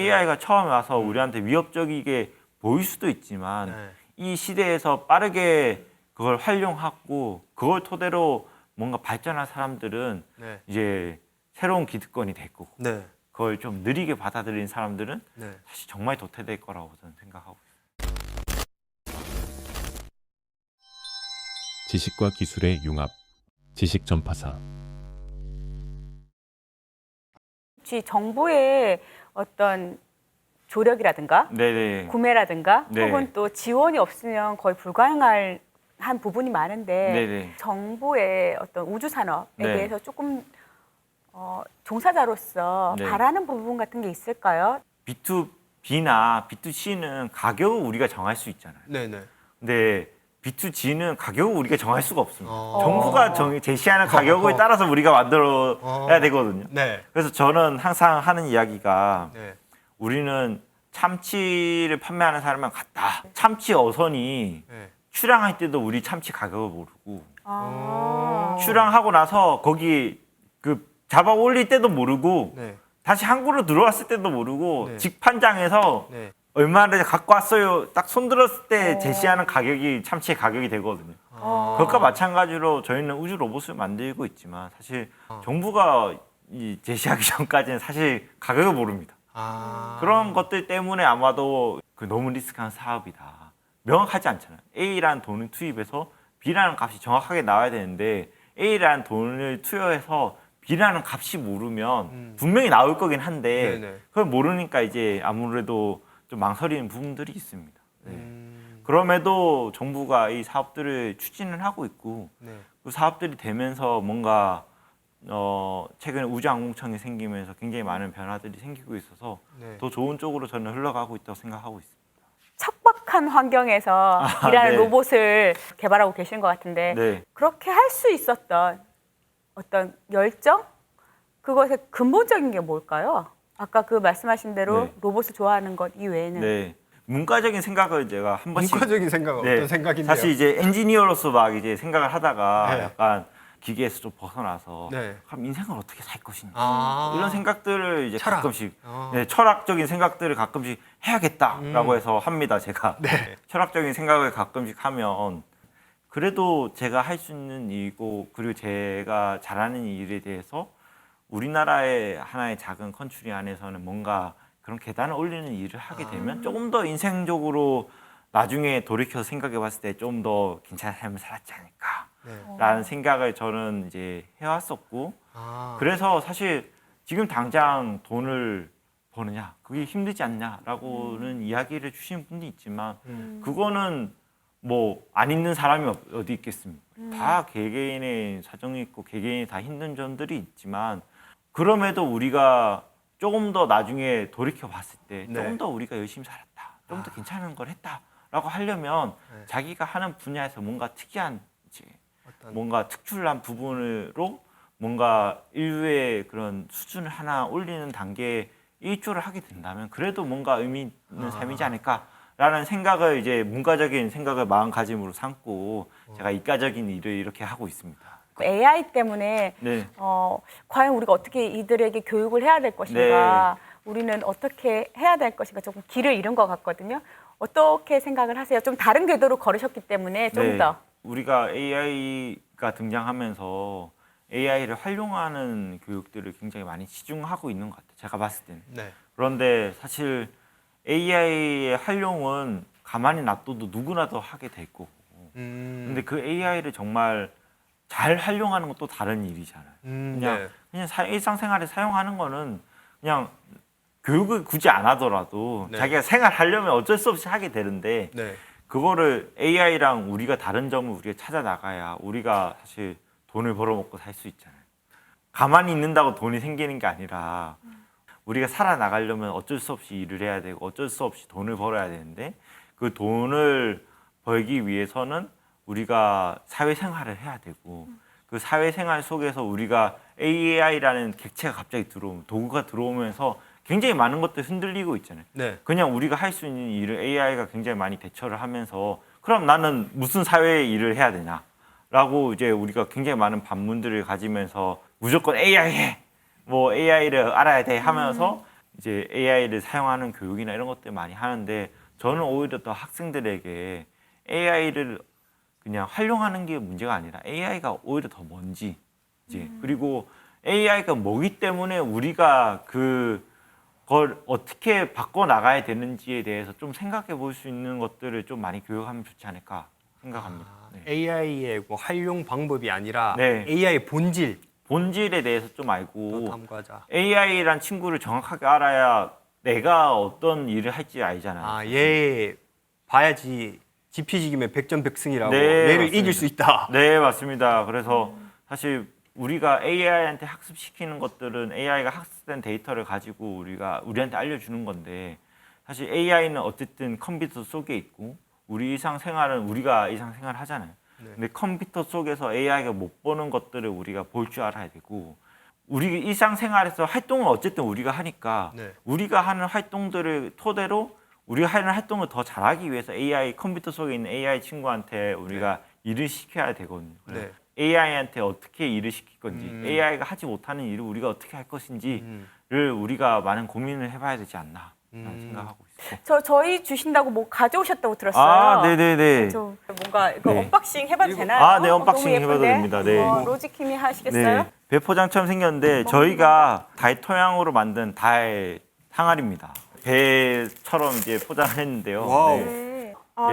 AI가 처음에 와서 우리한테 위협적이게 보일 수도 있지만 네. 이 시대에서 빠르게 그걸 활용하고 그걸 토대로 뭔가 발전한 사람들은 네. 이제 새로운 기득권이 되고 네. 그걸 좀 느리게 받아들인 사람들은 네. 사실 정말 도태될 거라고 저는 생각하고 있어요. 지식과 기술의 융합, 지식 전파사. 혹시 정부의 어떤 조력이라든가 네네. 구매라든가 네. 혹은 또 지원이 없으면 거의 불가능할 한 부분이 많은데 네네. 정부의 어떤 우주 산업에 네. 대해서 조금 종사자로서 네. 바라는 부분 같은 게 있을까요? B2B나 B2C는 가격을 우리가 정할 수 있잖아요. 네네. 근데 B2G는 가격을 우리가 정할 수가 없습니다. 어. 정부가 제시하는 가격에 따라서 우리가 만들어야 되거든요. 네. 그래서 저는 항상 하는 이야기가 네. 우리는 참치를 판매하는 사람이랑 같다. 참치 어선이 네. 출항할 때도 우리 참치 가격을 모르고 아. 출항하고 나서 거기 그 잡아 올릴 때도 모르고 네. 다시 항구로 들어왔을 때도 모르고 네. 직판장에서 네. 얼마를 갖고 왔어요. 딱 손들었을 때 제시하는 가격이 참치의 가격이 되거든요. 그것과 마찬가지로 저희는 우주 로봇을 만들고 있지만 사실 정부가 이 제시하기 전까지는 사실 가격을 모릅니다. 아. 그런 것들 때문에 아마도 그 너무 리스크한 사업이다. 명확하지 않잖아요. A라는 돈을 투입해서 B라는 값이 정확하게 나와야 되는데 A라는 돈을 투여해서 B라는 값이 모르면 분명히 나올 거긴 한데 네네. 그걸 모르니까 이제 아무래도 좀 망설이는 부분들이 있습니다. 네. 그럼에도 정부가 이 사업들을 추진을 하고 있고 네. 그 사업들이 되면서 뭔가 최근에 우주항공청이 생기면서 굉장히 많은 변화들이 생기고 있어서 네. 더 좋은 쪽으로 저는 흘러가고 있다고 생각하고 있습니다. 척박한 환경에서 일하는 네. 로봇을 개발하고 계신 것 같은데 네. 그렇게 할 수 있었던 어떤 열정? 그것의 근본적인 게 뭘까요? 아까 그 말씀하신 대로 네. 로봇을 좋아하는 것 이외에는 네. 문과적인 생각을 제가 한 번씩 문과적인 생각은 네. 어떤 생각인데요? 사실 이제 엔지니어로서 막 이제 생각을 하다가 네. 약간 기계에서 좀 벗어나서 네. 그럼 인생을 어떻게 살 것인가 아. 이런 생각들을 이제 철학. 가끔씩 어. 네, 철학적인 생각들을 가끔씩 해야겠다라고 해서 합니다. 제가 네. 철학적인 생각을 가끔씩 하면 그래도 제가 할 수 있는 일이고 그리고 제가 잘하는 일에 대해서 우리나라의 하나의 작은 컨트리 안에서는 뭔가 그런 계단을 올리는 일을 하게 되면 조금 더 인생적으로 나중에 돌이켜서 생각해 봤을 때 좀 더 괜찮은 삶을 살았지 않을까라는 네. 생각을 저는 이제 해왔었고 아. 그래서 사실 지금 당장 돈을 버느냐 그게 힘들지 않냐라고는 이야기를 주시는 분도 있지만 그거는 뭐 안 있는 사람이 어디 있겠습니까? 다 개개인의 사정이 있고 개개인이 다 힘든 점들이 있지만 그럼에도 우리가 조금 더 나중에 돌이켜 봤을 때 네. 조금 더 우리가 열심히 살았다, 좀 더 괜찮은 걸 했다라고 하려면 네. 자기가 하는 분야에서 뭔가 특이한 이제 어떤 뭔가 특출난 부분으로 뭔가 인류의 그런 수준을 하나 올리는 단계에 일조를 하게 된다면 그래도 뭔가 의미 있는 삶이지 않을까라는 생각을 이제 문과적인 생각을 마음가짐으로 삼고 제가 이과적인 일을 이렇게 하고 있습니다. AI 때문에 네. 과연 우리가 어떻게 이들에게 교육을 해야 될 것인가 우리는 어떻게 해야 될 것인가 조금 길을 잃은 것 같거든요. 어떻게 생각을 하세요? 좀 다른 궤도로 걸으셨기 때문에 좀 더. 우리가 AI가 등장하면서 AI를 활용하는 교육들을 굉장히 많이 치중하고 있는 것 같아요. 제가 봤을 때는. 네. 그런데 사실 AI의 활용은 가만히 놔둬도 누구나 더 하게 될 거고. 근데 그 AI를 정말 잘 활용하는 것도 다른 일이잖아요. 네. 그냥 일상생활에 사용하는 거는 그냥 교육을 굳이 안 하더라도 네. 자기가 생활하려면 어쩔 수 없이 하게 되는데 네. 그거를 AI랑 우리가 다른 점을 우리가 찾아 나가야 우리가 사실 돈을 벌어먹고 살 수 있잖아요. 가만히 있는다고 돈이 생기는 게 아니라 우리가 살아나가려면 어쩔 수 없이 일을 해야 되고 어쩔 수 없이 돈을 벌어야 되는데 그 돈을 벌기 위해서는 우리가 사회생활을 해야 되고 그 사회생활 속에서 우리가 AI라는 객체가 갑자기 들어오면 도구가 들어오면서 굉장히 많은 것들이 흔들리고 있잖아요. 네. 그냥 우리가 할 수 있는 일을 AI가 굉장히 많이 대처를 하면서 그럼 나는 무슨 사회의 일을 해야 되냐라고 이제 우리가 굉장히 많은 반문들을 가지면서 무조건 AI 해! 뭐 AI를 알아야 돼 하면서 이제 AI를 사용하는 교육이나 이런 것들 많이 하는데 저는 오히려 더 학생들에게 AI를 그냥 활용하는 게 문제가 아니라 AI가 오히려 더 뭔지 이제 그리고 AI가 뭐기 때문에 우리가 그걸 어떻게 바꿔 나가야 되는지에 대해서 좀 생각해 볼 수 있는 것들을 좀 많이 교육하면 좋지 않을까 생각합니다. 네. AI의 뭐 활용 방법이 아니라 네. AI 본질 본질에 대해서 좀 알고 더 탐구하자. AI란 친구를 정확하게 알아야 내가 어떤 일을 할지 알잖아요. 아, 얘 봐야지 지피지기면 백전백승이라고 네, 얘를 맞습니다. 이길 수 있다. 네, 맞습니다. 그래서 사실 우리가 AI한테 학습시키는 것들은 AI가 학습된 데이터를 가지고 우리한테 알려주는 건데 사실 AI는 어쨌든 컴퓨터 속에 있고 우리 일상생활은 우리가 일상생활을 하잖아요. 네. 근데 컴퓨터 속에서 AI가 못 보는 것들을 우리가 볼 줄 알아야 되고 우리 일상생활에서 활동을 어쨌든 우리가 하니까 네. 우리가 하는 활동들을 토대로 우리가 하는 활동을 더 잘하기 위해서 AI 컴퓨터 속에 있는 AI 친구한테 우리가 일을 시켜야 되거든요. 네. AI한테 어떻게 일을 시킬 건지, AI가 하지 못하는 일을 우리가 어떻게 할 것인지를 우리가 많은 고민을 해봐야 되지 않나 라는 생각하고 있어요. 저희 주신다고 뭐 가져오셨다고 들었어요. 아, 네네네. 저 뭔가 이거 네. 언박싱 해봐도 되나요? 아, 네, 언박싱 너무 해봐도 예쁜데? 됩니다. 네. 로지킴이 하시겠어요? 네, 배포장처럼 생겼는데 저희가 달 토양으로 만든 달 항아리입니다. 배처럼 이제 포장을 했는데요. 와우. 네. 네.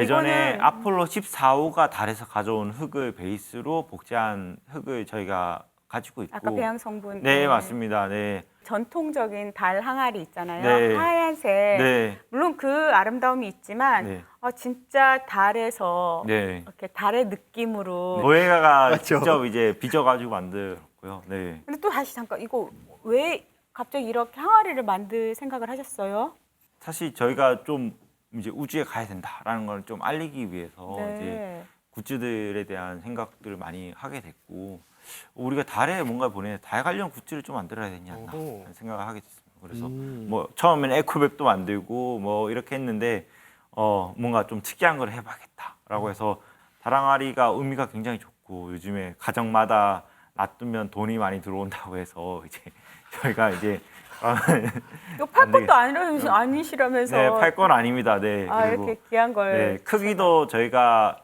예전에 이거는 아폴로 14호가 달에서 가져온 흙을 베이스로 복제한 흙을 저희가 가지고 있고 아까 배양 성분. 네, 맞습니다. 네. 전통적인 달 항아리 있잖아요. 네. 하얀색. 네. 물론 그 아름다움이 있지만 네. 진짜 달에서 네. 이렇게 달의 느낌으로. 노예가가 맞죠. 직접 이제 빚어가지고 만들었고요. 네. 근데 또 다시 잠깐 이거 왜 갑자기 이렇게 항아리를 만들 생각을 하셨어요? 사실 저희가 좀 이제 우주에 가야 된다라는 걸 좀 알리기 위해서 이제 네. 굿즈들에 대한 생각들을 많이 하게 됐고 우리가 달에 뭔가 보내 달 관련 굿즈를 좀 만들어야 되지 않나 오호. 라는 생각을 하게 됐습니다. 그래서 뭐 처음에는 에코백도 만들고 뭐 이렇게 했는데 뭔가 좀 특이한 걸 해봐야겠다라고 해서 다랑아리가 의미가 굉장히 좋고 요즘에 가정마다 놔두면 돈이 많이 들어온다고 해서 이제 저희가 이제 이거 팔 안 것도 아니시라면서. 네, 팔 건 아닙니다. 네. 아, 그리고 이렇게 귀한 걸. 네, 크기도 저희가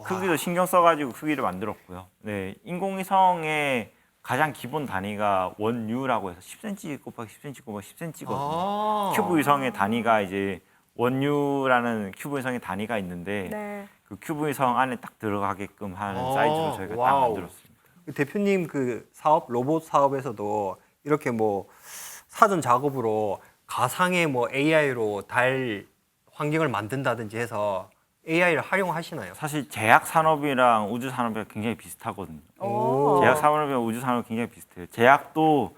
크기도 신경 써가지고 크기를 만들었고요. 네, 인공위성의 가장 기본 단위가 원유라고 해서 10cm 곱하기 10cm 곱하기 10cm거든요. 아. 큐브 위성의 단위가 이제 원유라는 큐브 위성의 단위가 있는데 네. 그 큐브 위성 안에 딱 들어가게끔 하는 아, 사이즈로 저희가 딱 와우. 만들었습니다. 대표님 그 사업 로봇 사업에서도 이렇게 뭐 사전 작업으로 가상의 뭐 AI로 달 환경을 만든다든지 해서 AI를 활용하시나요? 사실 제약 산업이랑 우주 산업이 굉장히 비슷하거든요. 오. 제약 산업이랑 우주 산업이 굉장히 비슷해요. 제약도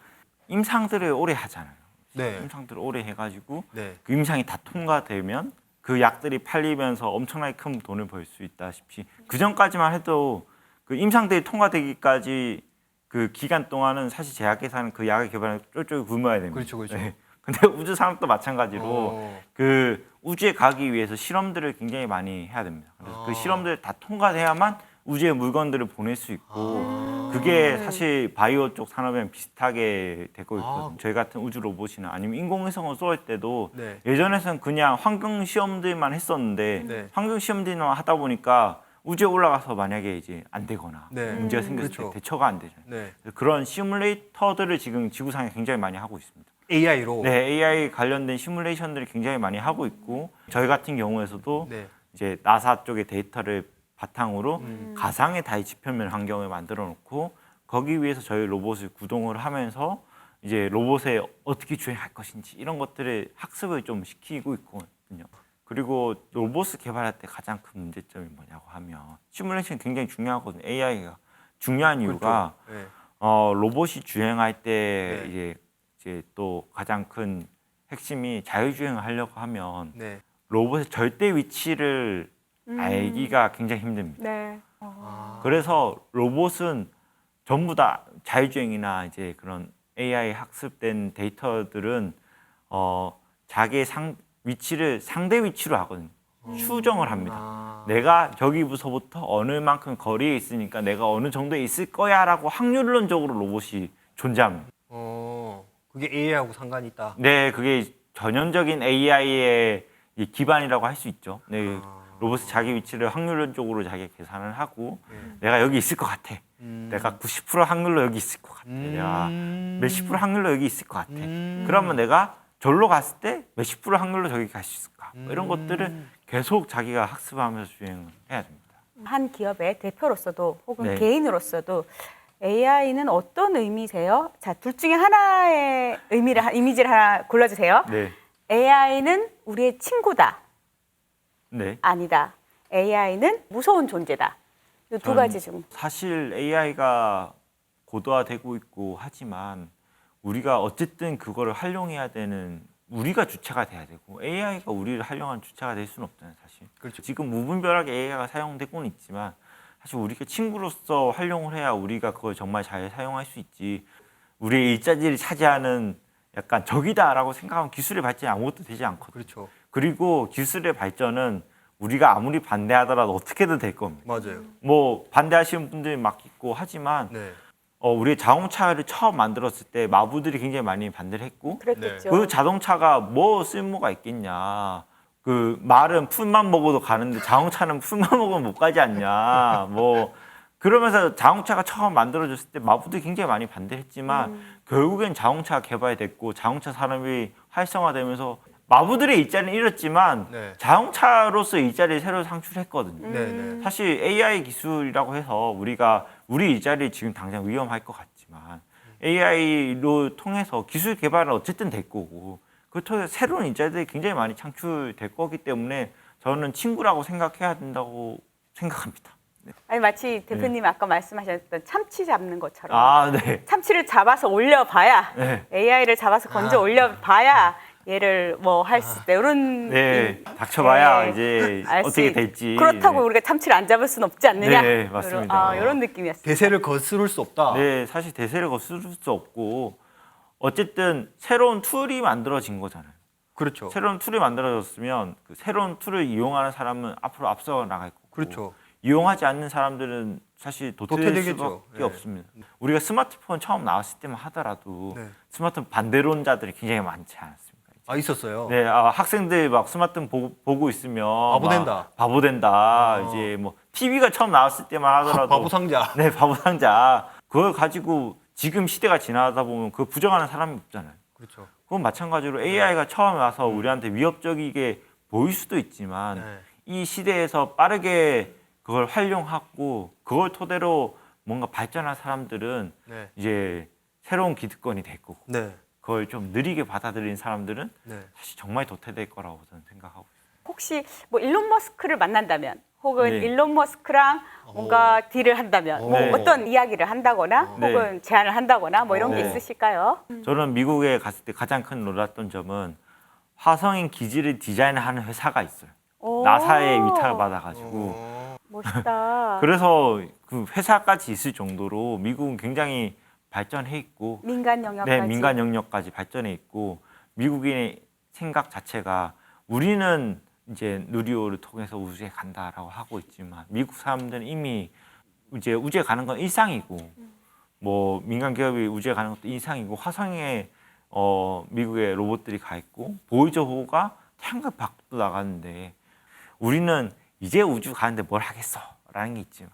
임상들을 오래 하잖아요. 네. 임상들을 오래 해가지고 네. 그 임상이 다 통과되면 그 약들이 팔리면서 엄청나게 큰 돈을 벌 수 있다시피 그 전까지만 해도 그 임상들이 통과되기까지 그 기간 동안은 사실 제약회사는 그 약을 개발하는 쫄쫄이 굶어야 됩니다. 그렇죠, 그렇죠. 네. 근데 우주 산업도 마찬가지로 어. 그 우주에 가기 위해서 실험들을 굉장히 많이 해야 됩니다. 그래서 그 실험들을 다 통과돼야만 우주에 물건들을 보낼 수 있고 그게 사실 바이오 쪽 산업이랑 비슷하게 되고 있거든요. 저희 같은 우주 로봇이나 아니면 인공위성을 쏠 때도 네. 예전에는 그냥 환경 시험들만 했었는데 네. 환경 시험들만 하다 보니까 우주에 올라가서 만약에 이제 안 되거나 네. 문제가 생겼을 그렇죠. 때 대처가 안 되잖아요. 네. 그래서 그런 시뮬레이터들을 지금 지구상에 굉장히 많이 하고 있습니다. AI로. 네, AI 관련된 시뮬레이션들을 굉장히 많이 하고 있고 저희 같은 경우에서도 네. 이제 나사 쪽의 데이터를 바탕으로 가상의 달 지표면 환경을 만들어 놓고 거기 위해서 저희 로봇을 구동을 하면서 이제 로봇에 어떻게 주행할 것인지 이런 것들을 학습을 좀 시키고 있거든요. 그리고 로봇을 개발할 때 가장 큰 문제점이 뭐냐고 하면 시뮬레이션이 굉장히 중요하거든요. AI가 중요한 이유가 그렇죠. 네. 로봇이 주행할 때 네. 이제 또 가장 큰 핵심이 자율주행을 하려고 하면 네. 로봇의 절대 위치를 알기가 굉장히 힘듭니다. 네. 그래서 로봇은 전부 다 자율주행이나 이제 그런 AI 학습된 데이터들은 자기의 위치를 상대 위치로 하거든요. 추정을 합니다. 아. 내가 저기부터부터 어느 만큼 거리에 있으니까 내가 어느 정도에 있을 거야라고 확률론적으로 로봇이 존재합니다. 그게 AI하고 상관이 있다. 네, 그게 전형적인 AI의 기반이라고 할 수 있죠. 네, 로봇이 자기 위치를 확률론적으로 자기가 계산을 하고 내가 여기 있을 것 같아. 내가 90% 확률로 여기 있을 것 같아. 내가 몇십 프로 확률로 여기 있을 것 같아. 그러면 내가 절로 갔을 때 몇십 프로 확률로 저기 갈 수 있을까? 뭐 이런 것들을 계속 자기가 학습하면서 주행을 해야 됩니다. 한 기업의 대표로서도 혹은 네. 개인으로서도 AI는 어떤 의미세요? 자, 둘 중에 하나의 이미지를 하나 골라주세요. 네, AI는 우리의 친구다. 네. 아니다. AI는 무서운 존재다. 이 두 저는 가지 중. 사실 AI가 고도화되고 있고 하지만 우리가 어쨌든 그거를 활용해야 되는 우리가 주체가 돼야 되고 AI가 우리를 활용한 주체가 될 수는 없잖아요, 사실. 그렇죠. 지금 무분별하게 AI가 사용되고는 있지만 사실 우리가 친구로서 활용을 해야 우리가 그걸 정말 잘 사용할 수 있지. 우리의 일자리를 차지하는 약간 적이다라고 생각하면 기술의 발전이 아무것도 되지 않거든요. 그렇죠. 그리고 기술의 발전은 우리가 아무리 반대하더라도 어떻게든 될 겁니다. 맞아요. 뭐 반대하시는 분들이 막 있고 하지만 네. 우리 자동차를 처음 만들었을 때 마부들이 굉장히 많이 반대를 했고 그랬겠죠. 그 자동차가 뭐 쓸모가 있겠냐. 그 말은 풀만 먹어도 가는데 자동차는 풀만 먹으면 못 가지 않냐. 뭐 그러면서 자동차가 처음 만들어졌을 때 마부들이 굉장히 많이 반대를 했지만 결국엔 자동차가 개발됐고 자동차 산업이 활성화되면서 마부들의 일자리는 잃었지만 네. 자동차로서 일자리를 새로 창출했거든요. 네, 네. 사실 AI 기술이라고 해서 우리가 우리 일자리 지금 당장 위험할 것 같지만 AI로 통해서 기술 개발은 어쨌든 될 거고 그 통해서 새로운 일자리들이 굉장히 많이 창출될 거기 때문에 저는 친구라고 생각해야 된다고 생각합니다. 아니 마치 대표님 아까 말씀하셨던 참치 잡는 것처럼 아, 네. 참치를 잡아서 올려봐야 네. AI를 잡아서 건져 올려봐야 얘를 뭐 할 수 있다 이런 네, 닥쳐봐야 네. 이제 알수 어떻게 있- 될지. 그렇다고 네. 우리가 참치를 안 잡을 수는 없지 않느냐 네, 맞습니다. 이런, 이런 느낌이었어요. 대세를 거스를 수 없다. 네, 사실 대세를 거스를 수 없고 어쨌든 새로운 툴이 만들어진 거잖아요. 그렇죠. 새로운 툴이 만들어졌으면 그 새로운 툴을 이용하는 사람은 앞으로 앞서 나갈 거고 그렇죠. 이용하지 않는 사람들은 사실 도태될 도태되겠죠. 수밖에 네. 없습니다. 우리가 스마트폰 처음 나왔을 때만 하더라도 네. 스마트폰 반대론자들이 굉장히 많지 않았습니까? 아, 있었어요. 네, 학생들 막 스마트폰 보고 있으면 바보 된다. 막 바보 된다. 이제 뭐 TV가 처음 나왔을 때만 하더라도 바보 상자. 네, 바보 상자. 그걸 가지고 지금 시대가 지나다 보면 그걸 부정하는 사람이 없잖아요. 그렇죠. 그건 마찬가지로 AI가 처음 와서 우리한테 위협적이게 보일 수도 있지만 네. 이 시대에서 빠르게 그걸 활용하고 그걸 토대로 뭔가 발전한 사람들은 네. 이제 새로운 기득권이 될 거고 네. 그걸 좀 느리게 받아들인 사람들은 네. 사실 정말 도태될 거라고 저는 생각하고 있어요. 혹시 뭐 일론 머스크를 만난다면 혹은 네. 일론 머스크랑 뭔가 딜을 한다면 뭐 네. 어떤 이야기를 한다거나 네. 혹은 제안을 한다거나 뭐 이런 게 네. 있으실까요? 저는 미국에 갔을 때 가장 큰 놀랐던 점은 화성인 기지를 디자인하는 회사가 있어요. 오, 나사의 위탁을 받아가지고 멋있다. 그래서 그 회사까지 있을 정도로 미국은 굉장히 발전해 있고 민간 영역까지. 네, 민간 영역까지 발전해 있고 미국인의 생각 자체가 우리는 이제 누리호를 통해서 우주에 간다라고 하고 있지만 미국 사람들은 이미 이제 우주에 가는 건 일상이고 뭐 민간 기업이 우주에 가는 것도 일상이고 화성에 미국의 로봇들이 가 있고 보이저 호가 태양계 밖으로 나가는데 우리는 이제 우주 가는데 뭘 하겠어라는 게 있지만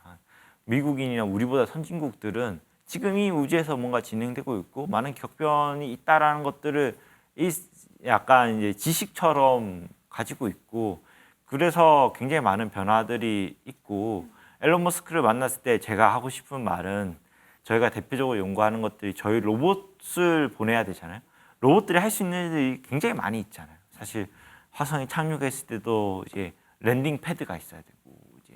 미국인이나 우리보다 선진국들은 지금 이 우주에서 뭔가 진행되고 있고 많은 격변이 있다라는 것들을 약간 이제 지식처럼 가지고 있고 그래서 굉장히 많은 변화들이 있고 앨런 머스크를 만났을 때 제가 하고 싶은 말은 저희가 대표적으로 연구하는 것들이 저희 로봇을 보내야 되잖아요. 로봇들이 할 수 있는 일들이 굉장히 많이 있잖아요. 사실 화성에 착륙했을 때도 이제 랜딩 패드가 있어야 되고 이제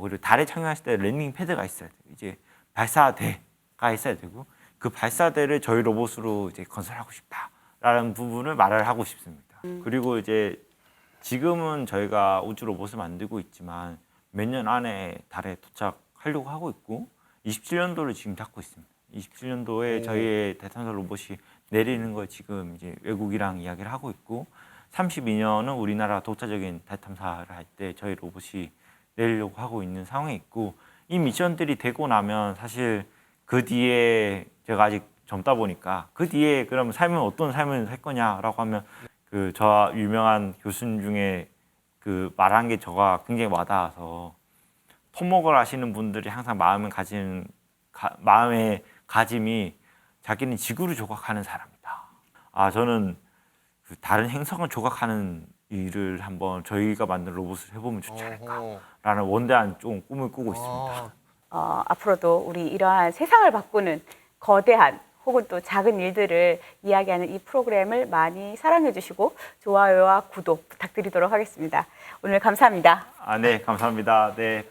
그리고 달에 착륙했을 때 랜딩 패드가 있어야 되고 이제 발사대가 있어야 되고 그 발사대를 저희 로봇으로 이제 건설하고 싶다라는 부분을 말을 하고 싶습니다. 그리고 이제 지금은 저희가 우주 로봇을 만들고 있지만 몇 년 안에 달에 도착하려고 하고 있고 27년도를 지금 잡고 있습니다. 27년도에 저희의 대탐사 로봇이 내리는 걸 지금 이제 외국이랑 이야기를 하고 있고 32년은 우리나라 독자적인 달 탐사를 할 때 저희 로봇이 내리려고 하고 있는 상황에 있고 이 미션들이 되고 나면 사실 그 뒤에 제가 아직 젊다 보니까 그 뒤에 그럼 삶은 어떤 삶을 살 거냐라고 하면 그 저 유명한 교수님 중에 그 말한 게 저가 굉장히 와닿아서 토목을 하시는 분들이 항상 마음의 가짐이 자기는 지구를 조각하는 사람이다. 아 저는 그 다른 행성을 조각하는 일을 한번 저희가 만든 로봇을 해보면 좋지 않을까라는 원대한 좀 꿈을 꾸고 있습니다. 앞으로도 우리 이러한 세상을 바꾸는 거대한 혹은 또 작은 일들을 이야기하는 이 프로그램을 많이 사랑해 주시고 좋아요와 구독 부탁드리도록 하겠습니다. 오늘 감사합니다. 아, 네, 감사합니다. 네.